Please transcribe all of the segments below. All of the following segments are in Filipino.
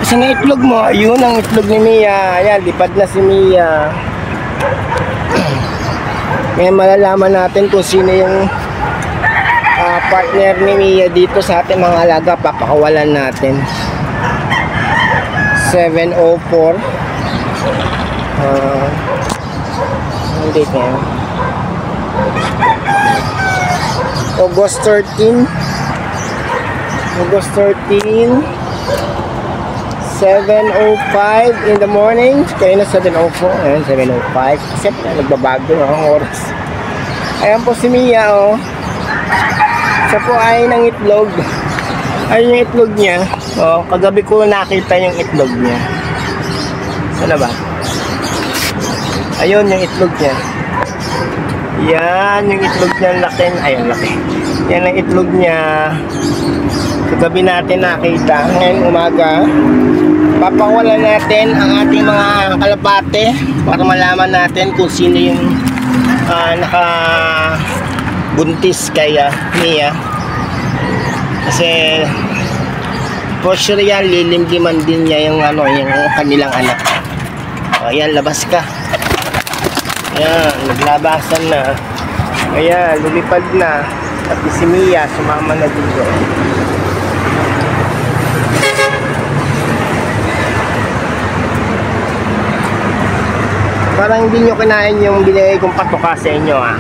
Saan na itlog mo? Ayun ang itlog ni Mia. Ayan, lipad na si Mia. Ngayon malalaman natin kung sino yung partner ni Mia dito sa ating mga alaga. Papakawalan natin. 7:04. Ang date ngayon. August 13. August 13. 7:05 in the morning. Kaya na 7:04. Ayan, 7:05. Kasi nagbabago ang oras. Ayan po si Mia, oh. Siya po ay ng itlog. Ayun yung itlog niya. Oh, kagabi ko nakita yung itlog niya. Sana ba? Ayun yung itlog niya. Yan yung itlog niya. Laki. Ayun, laki. Yan ang itlog niya. Kagabi natin nakita. Ngayon umaga, papakawalan natin ang ating mga kalapate para malaman natin kung sino yung nakabuntis kaya Mia. Kasi for sure yan, lilimliman din niya yung yung kanilang anak. O yan, labas ka. Ayan, naglabasan na. Ayan, lumipad na. Pati si Mia sumama na dito. Parang hindi nyo kinain yung binigay kong patuka sa inyo, ah.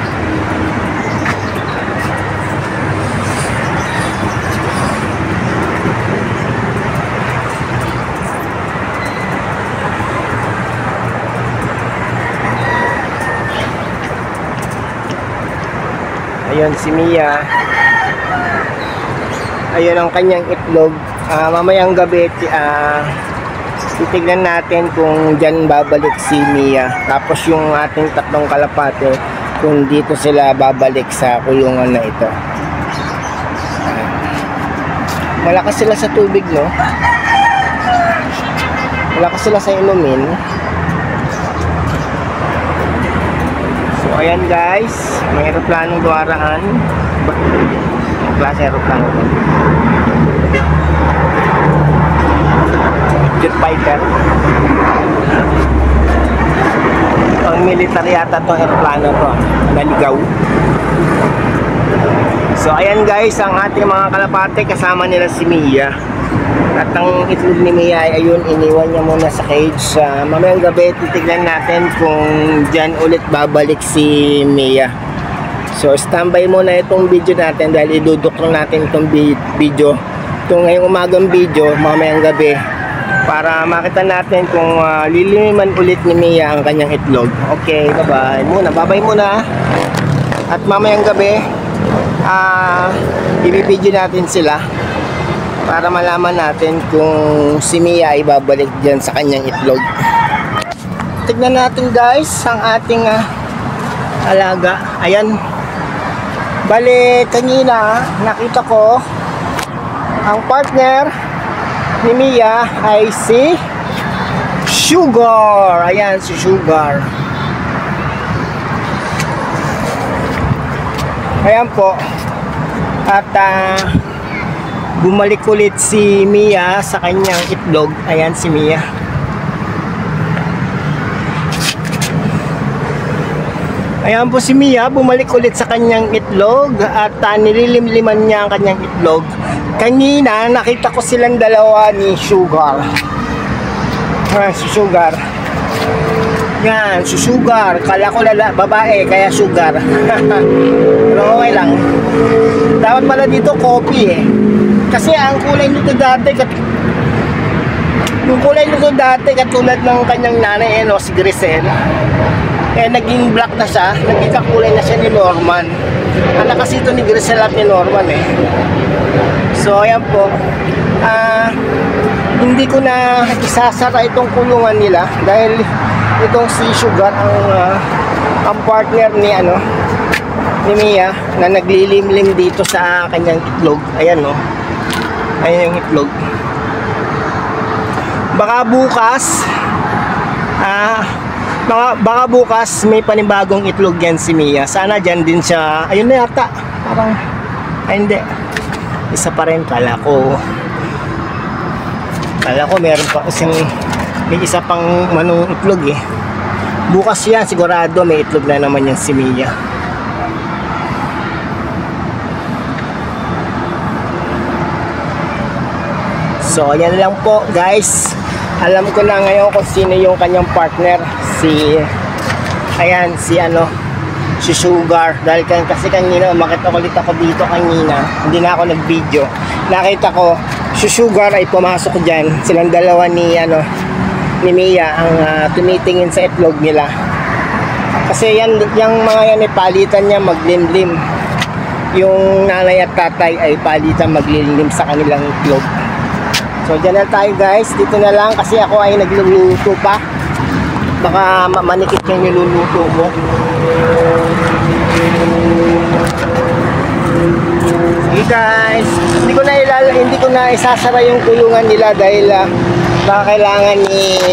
Ayun si Mia. Ayun ang kanyang itlog. Mamayang gabi titignan natin kung dyan babalik si Mia. Tapos yung ating tatlong kalapate, kung dito sila babalik sa kulungan na ito. Malakas sila sa tubig, no? Malakas sila sa inumin. So ayan guys, may aeroplanong duwaraan. Yung klase aeroplano ito. Jet fighter. Ang military yata itong aeroplano to, naligaw. So ayan guys, ang ating mga kalapate, kasama nila si Mia. At ang itlog ni Mia ay ayun, iniwan niya muna sa cage. Mamayang gabi titignan natin kung dyan ulit babalik si Mia. So standby muna itong video natin dahil iduduklo natin itong video, itong ngayong umagang video, mamayang gabi, para makita natin kung liliniman ulit ni Mia ang kanyang itlog. Okay, babay muna. At mamayang gabi ibibidyo natin sila para malaman natin kung si Mia ay babalik dyan sa kanyang itlog. Tignan natin guys ang ating alaga. Ayan, bale kanina nakita ko ang partner ni Mia ay si Sugar. Ayan si Sugar. Ayan po. At bumalik ulit si Mia sa kanyang itlog. Ayan si Mia. Ayan po si Mia, bumalik ulit sa kanyang itlog at nililimliman niya ang kanyang itlog. Kanina nakita ko silang dalawa ni Sugar. Si Sugar. Yan, si Sugar. Kala ko babae, kaya Sugar. Pero okay lang. Dapat pala dito coffee Kasi ang kulay nito dati, yung kulay nito dati katulad ng kanyang nanay, si Grisel, naging black na siya, naging kakulay na siya ni Norman. Anak kasi ito ni Grisel at ni Norman So ayan po, hindi ko na isasara itong kulungan nila dahil itong si Sugar ang partner ni ni Mia na naglilimlim dito sa kanyang itlog. Ayan ayan yung itlog. Baka bukas may panibagong itlog yan si Mia. Sana dyan din siya. Ayun na yata, parang hindi, isa pa rin. Kala ko Kala ko meron pa kasing may isa pang manong itlog eh. Bukas yan sigurado may itlog na naman yung si Mia. So yan lang po guys. Alam ko na ngayon kung sino yung kanyang partner. Si Sugar. Dahil kasi kanina umakit ulit ako dito kanina. Hindi na ako nag-video. Nakita ko si Sugar ay pumasok dyan. Silang dalawa ni Mia ang tumitingin sa itlog nila. Kasi yung mga yan ay palitan niya maglimlim. Yung nanay at tatay ay palitan maglilimlim sa kanilang itlog. So dyan na tayo guys, dito na lang kasi ako ay nagluluto pa. Baka manikit yung niluluto mo. Hey guys, hindi ko na isasara yung kulungan nila dahil baka kailangan ni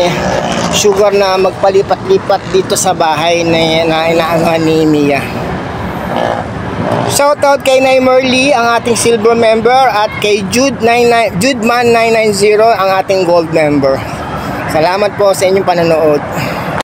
Sugar na magpalipat-lipat dito sa bahay na inaangan ni Mia. Shoutout kay Nay Merly, ang ating silver member, at kay Judeman 990, ang ating gold member. Salamat po sa inyong panonood.